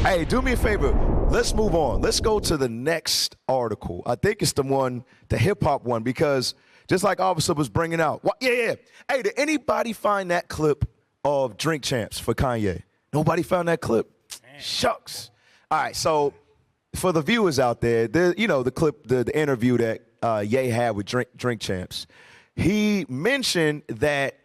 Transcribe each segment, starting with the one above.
Hey, do me a favor. Let's move on. Let's go to the next article. I think it's the hip-hop one, because just like Officer was bringing out. Yeah. Hey, did anybody find that clip of Drink Champs for Kanye? Nobody found that clip? Man. Shucks. All right, so for the viewers out there, the clip, the interview that Ye had with Drink Champs, he mentioned that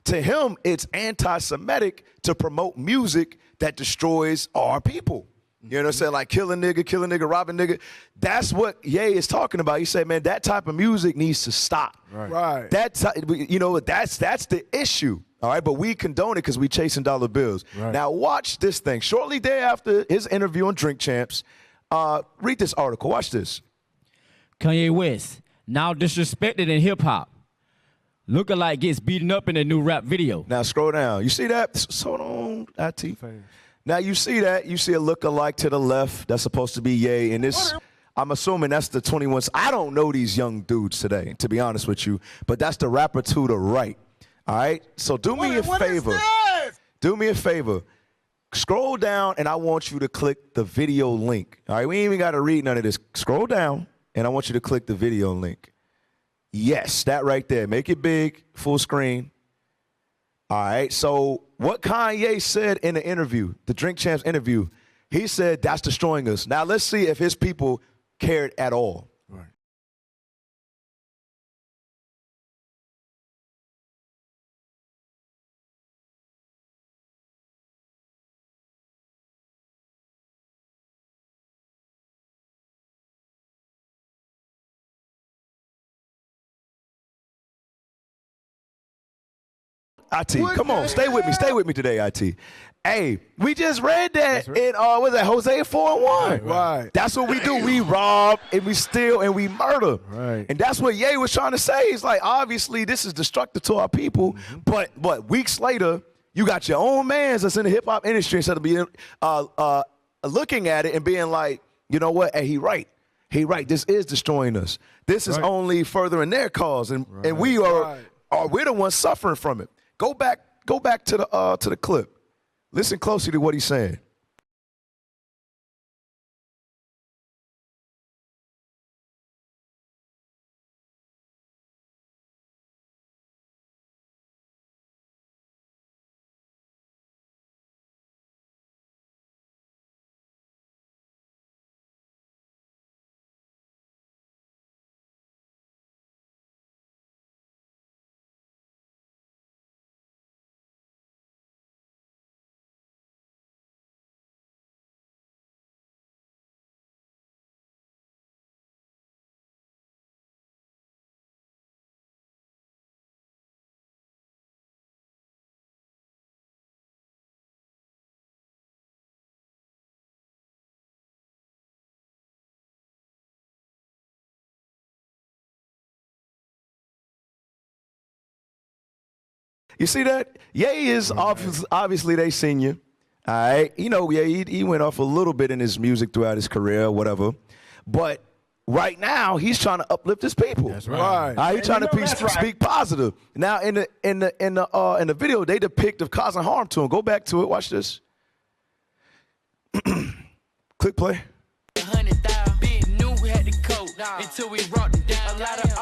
to him, it's anti-Semitic to promote music that destroys our people. You know what I'm saying? Like kill a nigga, rob a nigga. That's what Ye is talking about. He said, man, that type of music needs to stop. Right. That's the issue. All right, but we condone it because we chasing dollar bills. Right. Now watch this thing. Shortly thereafter his interview on Drink Champs, read this article. Watch this. Kanye West, now disrespected in hip hop. Lookalike gets beaten up in a new rap video. Now scroll down. You see that? So on, IT. Now you see that. You see a lookalike to the left. That's supposed to be Ye. And this, I'm assuming that's the 21. I don't know these young dudes today, to be honest with you. But that's the rapper to the right. All right? So do me a favor. Do me a favor. Scroll down, and I want you to click the video link. All right? We ain't even got to read none of this. Scroll down, and I want you to click the video link. Yes, that right there. Make it big, full screen. All right, so what Kanye said in the interview, the Drink Champs interview, he said that's destroying us. Now let's see if his people cared at all. Right. IT, come on, stay with me today, IT. Hey, we just read that in was that Hosea 4:1? Right. That's what we do. We rob and we steal and we murder. Right. And that's what Ye was trying to say. He's like, obviously this is destructive to our people, but weeks later, you got your own mans that's in the hip hop industry instead of being looking at it and being like, you know what? Hey, he right. This is destroying us. This is only furthering their cause, and we we're the ones suffering from it. Go back to the clip. Listen closely to what he's saying. You see that? Ye is obviously they senior. All right. You know, he went off a little bit in his music throughout his career or whatever. But right now, he's trying to uplift his people. That's right. He's trying to speak positive. Now, in the video, they depict of causing harm to him. Go back to it. Watch this. Click play.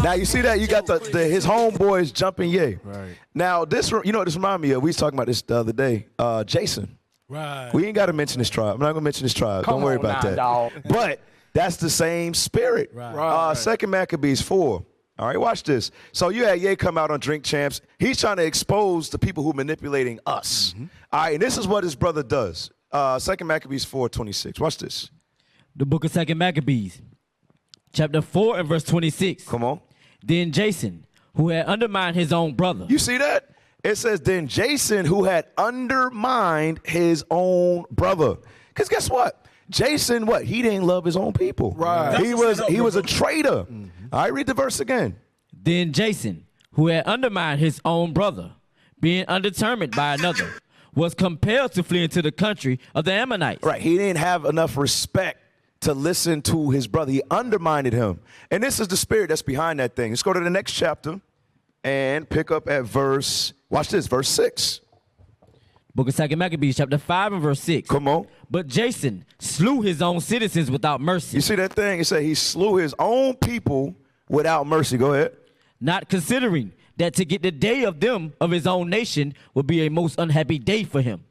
Now you see that you got his homeboys jumping Ye. Right. Now this, you know what this remind me of? We was talking about this the other day. Jason. Right. We ain't got to mention his tribe. I'm not gonna mention his tribe. Don't worry about that. Dog. But that's the same spirit. Right. Second Maccabees 4. All right, watch this. So you had Ye come out on Drink Champs. He's trying to expose the people who are manipulating us. All right, and this is what his brother does. Second Maccabees 4:26. Watch this. The book of Second Maccabees, chapter 4 and verse 26. Come on. Then Jason, who had undermined his own brother. You see that? It says, then Jason, who had undermined his own brother. Because guess what? Jason, what? He didn't love his own people. Right. He was a traitor. All right, read the verse again. Then Jason, who had undermined his own brother, being undetermined by another, was compelled to flee into the country of the Ammonites. Right. He didn't have enough respect to listen to his brother. He undermined him. And this is the spirit that's behind that thing. Let's go to the next chapter and pick up at verse, watch this, verse 6. Book of 2 Maccabees, chapter 5 and verse 6. Come on. But Jason slew his own citizens without mercy. You see that thing? It said he slew his own people without mercy. Go ahead. Not considering that to get the day of them of his own nation would be a most unhappy day for him,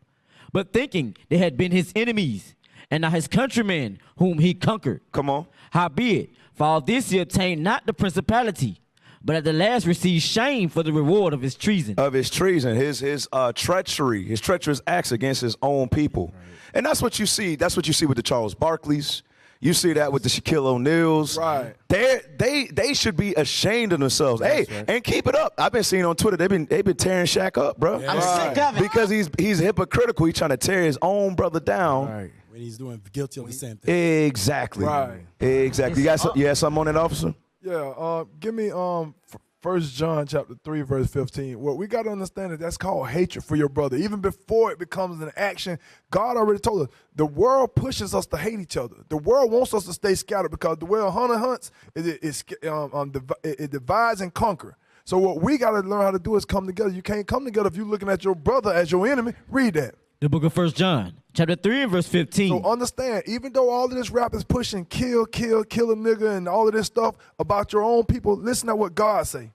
but thinking they had been his enemies, and not his countrymen whom he conquered. Come on. Howbeit, for all this he obtained not the principality, but at the last received shame for the reward of his treason. Of his treason, his treachery, his treacherous acts against his own people. Right. And that's what you see. That's what you see with the Charles Barkleys. You see that with the Shaquille O'Neals. Right. They should be ashamed of themselves. That's right. And keep it up. I've been seeing on Twitter, they've been tearing Shaq up, bro. Yeah. I'm sick of it. Because he's hypocritical. He's trying to tear his own brother down. Right. When he's doing guilty of the same thing. Exactly. Right. Exactly. You had something on that, officer? Yeah. Give me 1 John chapter 3, verse 15. Well, we got to understand that that's called hatred for your brother. Even before it becomes an action, God already told us the world pushes us to hate each other. The world wants us to stay scattered because the way a hunter hunts, it divides and conquers. So what we got to learn how to do is come together. You can't come together if you're looking at your brother as your enemy. Read that. The book of 1 John, chapter 3 and verse 15. So understand, even though all of this rap is pushing kill a nigga and all of this stuff about your own people, listen to what God say.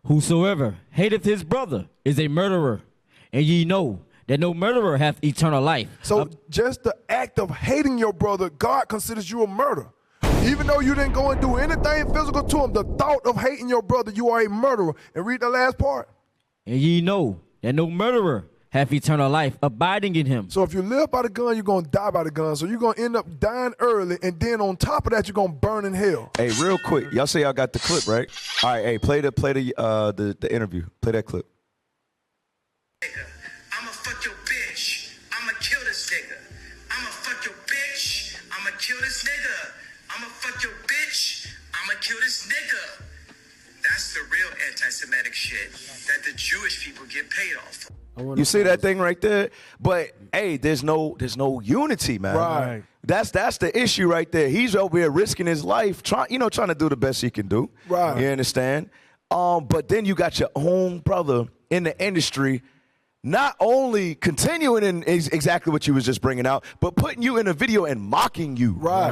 Whosoever hateth his brother is a murderer, and ye know that no murderer hath eternal life. So just the act of hating your brother, God considers you a murderer. Even though you didn't go and do anything physical to him, the thought of hating your brother, you are a murderer. And read the last part. And ye know that no murderer hath eternal life abiding in him. So if you live by the gun, you're going to die by the gun. So you're going to end up dying early, and then on top of that, you're going to burn in hell. Hey, real quick, y'all say y'all got the clip, right? All right, hey, play the interview. Play that clip. I'ma fuck your bitch. I'ma kill this nigga. I'ma fuck your bitch. I'ma kill this nigga. I'ma fuck your bitch. I'ma kill this nigga. That's the real anti-Semitic shit that the Jewish people get paid off. You see that thing right there? But hey, there's no unity, man. Right. That's the issue right there. He's over here risking his life, trying to do the best he can do. Right. You understand? But then you got your own brother in the industry, not only continuing in exactly what you was just bringing out, but putting you in a video and mocking you. Right.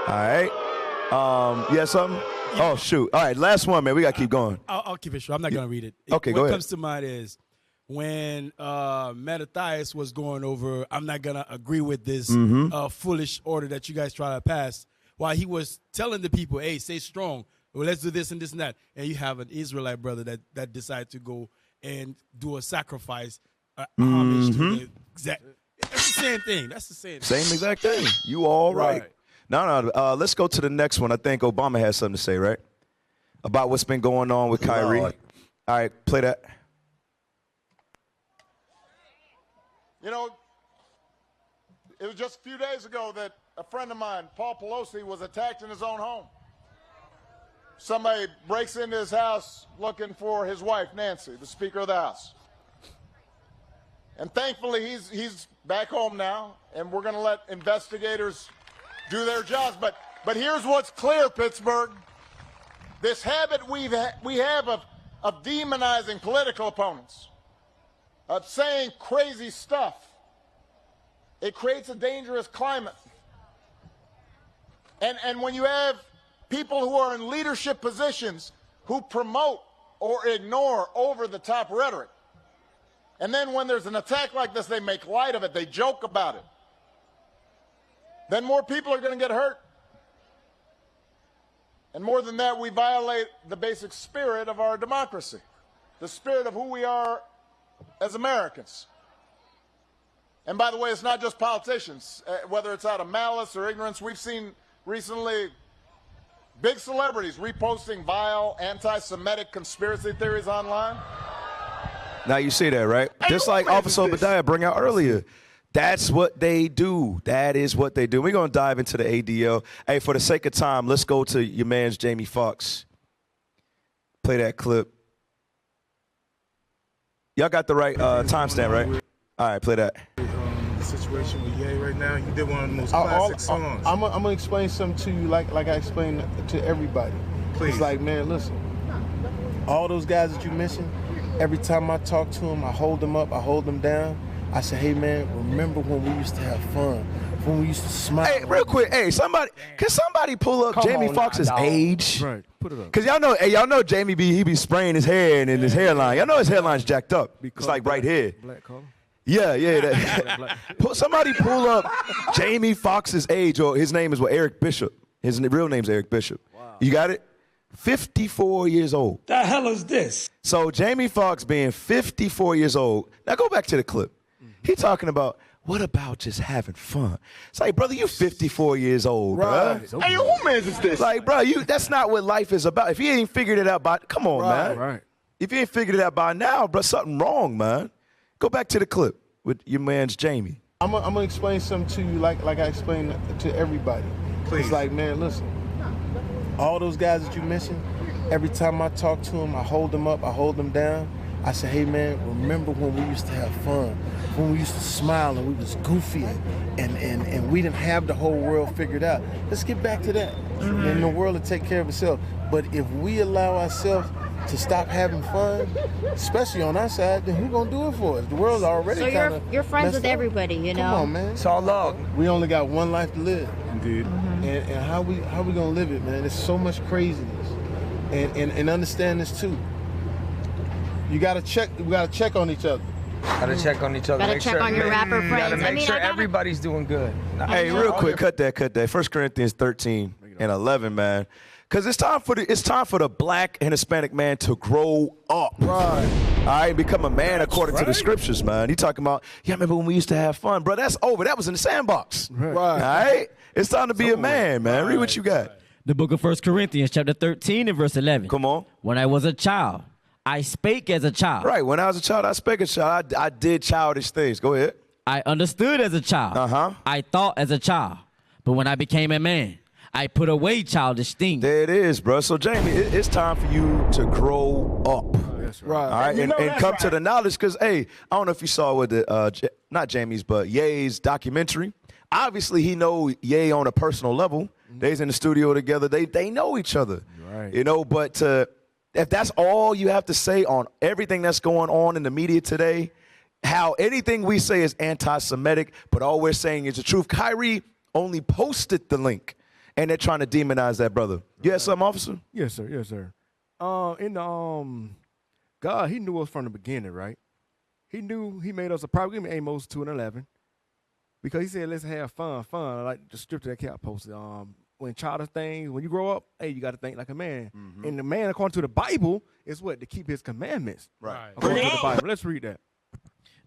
All right. You have something? Oh shoot! All right, last one, man. We gotta keep going. I'll keep it short. I'm not gonna read it. Okay, go ahead. What comes to mind is when Mattathias was going over, I'm not going to agree with this foolish order that you guys try to pass, while he was telling the people, hey, stay strong. Well, let's do this and this and that. And you have an Israelite brother that decided to go and do a sacrifice, homage to the exact. That's the same thing. That's the same thing. Same exact thing. You all right. No. Let's go to the next one. I think Obama has something to say, right? About what's been going on with Kyrie. All right, play that. You know, it was just a few days ago that a friend of mine, Paul Pelosi, was attacked in his own home. Somebody breaks into his house looking for his wife, Nancy, the Speaker of the House. And thankfully, he's back home now, and we're going to let investigators do their jobs. But here's what's clear, Pittsburgh. This habit we have of demonizing political opponents, of saying crazy stuff, it creates a dangerous climate. And when you have people who are in leadership positions who promote or ignore over-the-top rhetoric, and then when there's an attack like this, they make light of it, they joke about it, then more people are going to get hurt. And more than that, we violate the basic spirit of our democracy, the spirit of who we are as Americans. And by the way, it's not just politicians, whether it's out of malice or ignorance. We've seen recently big celebrities reposting vile anti-Semitic conspiracy theories online. Now you see that, right? Just like Officer Obadiah bring out earlier. That's what they do. That is what they do. We're going to dive into the ADL. Hey, for the sake of time, let's go to your man's Jamie Foxx. Play that clip. Y'all got the right timestamp, right? All right, play that. The situation with Ye right now, you did one of the most classic songs. I'm gonna explain something to you like I explained to everybody. Please. It's like, man, listen. All those guys that you mentioned, every time I talk to them, I hold them up, I hold them down. I said, hey man, remember when we used to have fun, when we used to smile. Hey, real quick, hey, can somebody pull up Jamie Foxx's age? Right, put it up. Cause y'all know Jamie he be spraying his hair and his hairline. Y'all know his hairline's jacked up. It's like right here. Black color. Yeah. Somebody pull up Jamie Foxx's age, or his name is Eric Bishop. His real name's Eric Bishop. Wow. You got it? 54 years old. The hell is this? So Jamie Foxx being 54 years old. Now go back to the clip. He talking about, what about just having fun? It's like, brother, you 54 years old, right. bro. Hey, who man is this? Like, bro, that's not what life is about. If you ain't figured it out come on, man. Right. If you ain't figured it out by now, bro, something wrong, man. Go back to the clip with your man's Jamie. I'm gonna explain something to you like I explained to everybody. Please. It's like, man, listen, all those guys that you mentioned, every time I talk to them, I hold them up, I hold them down. I say, hey man, remember when we used to have fun, when we used to smile and we was goofy and we didn't have the whole world figured out. Let's get back to that. And the world will take care of itself. But if we allow ourselves to stop having fun, especially on our side, then who's gonna do it for us? The world's already so you're friends with everybody, you know. Come on, man. It's all love. We only got one life to live. Indeed. And how we gonna live it, man? There's so much craziness. And understand this too. We gotta check on each other. Gotta check on each other. Gotta check on your rapper friends. Gotta make sure everybody's doing good. Hey, real quick, cut that. 1 Corinthians 13 and 11, man. Because it's time for the black and Hispanic man to grow up. Right. All right, become a man according to the scriptures, man. You talking about, remember when we used to have fun? Bro, that's over. That was in the sandbox. Right. All right? It's time to be a man, man. Read what you got. The book of 1 Corinthians chapter 13 and verse 11. Come on. When I was a child, I spake as a child. Right, when I was a child, I spake as a child. I did childish things. Go ahead. I understood as a child. Uh-huh. I thought as a child. But when I became a man, I put away childish things. There it is, bro. So, Jamie, it's time for you to grow up. That's right. All right, and come to the knowledge, because, hey, I don't know if you saw with the, not Jamie's, but Ye's documentary. Obviously, he know Ye on a personal level. They's in the studio together. They know each other. Right. You know, but if that's all you have to say on everything that's going on in the media today, how anything we say is anti-Semitic, but all we're saying is the truth. Kyrie only posted the link, and they're trying to demonize that brother. You had something, officer? Yes, sir. Yes, sir. God, he knew us from the beginning, right? He knew he made us a private. Give me Amos 2:11, because he said, "Let's have fun." I like the scripture that Cap posted. When childish things, when you grow up, hey, you got to think like a man. And the man, according to the Bible, is what? To keep his commandments. Right. According to the Bible. Let's read that.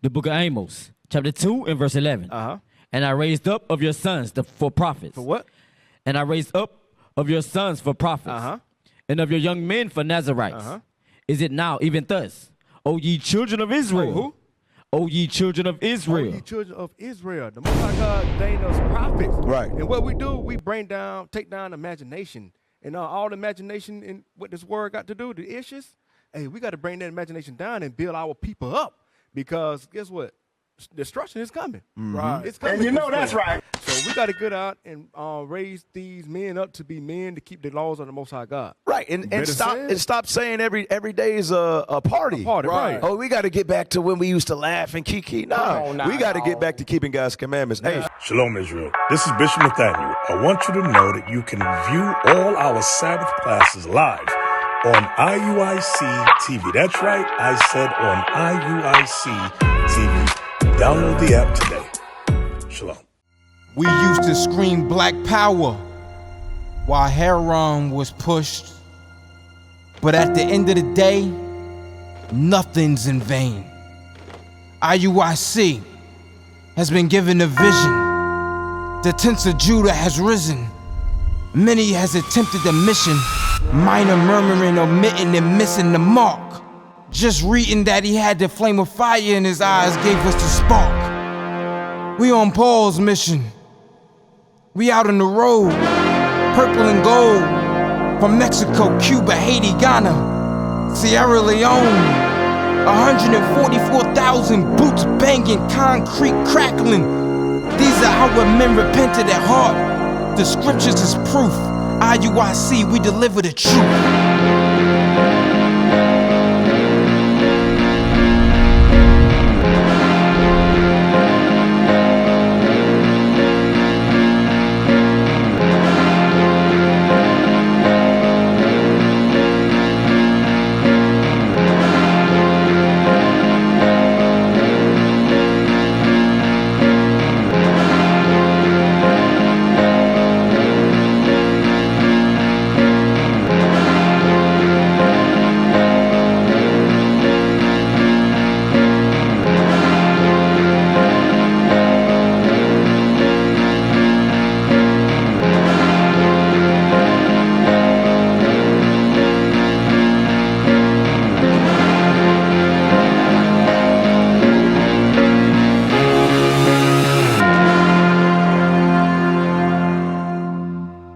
The book of Amos, chapter 2 and verse 11. Uh-huh. And I raised up of your sons for prophets. For what? And I raised up of your sons for prophets. Uh-huh. And of your young men for Nazarites. Uh-huh. Is it now even thus, O ye children of Israel? Who? O ye children of Israel. O ye children of Israel. The Most High God ordained us prophets. Right. And what we do, we take down imagination. And all the imagination in what this word got to do, the issues, hey, we got to bring that imagination down and build our people up. Because guess what? Destruction is coming. Right. It's coming. And you know that's right. So we got to get out and raise these men up to be men to keep the laws of the Most High God. Right, and stop saying every day is a party. Right. Oh, we got to get back to when we used to laugh and kiki. No, we got to get back to keeping God's commandments. Hey, Shalom, Israel. This is Bishop Nathaniel. I want you to know that you can view all our Sabbath classes live on IUIC TV. That's right, I said on IUIC TV. Download the app today. Shalom. We used to scream black power while heroin was pushed. But at the end of the day, nothing's in vain. IUIC has been given a vision. The tents of Judah has risen. Many has attempted the mission. Minor murmuring, omitting, and missing the mark. Just reading that he had the flame of fire in his eyes gave us the spark. We on Paul's mission. We out on the road, purple and gold. From Mexico, Cuba, Haiti, Ghana, Sierra Leone. 144,000 boots banging, concrete crackling. These are how men repented at heart. The scriptures is proof. IUIC, we deliver the truth.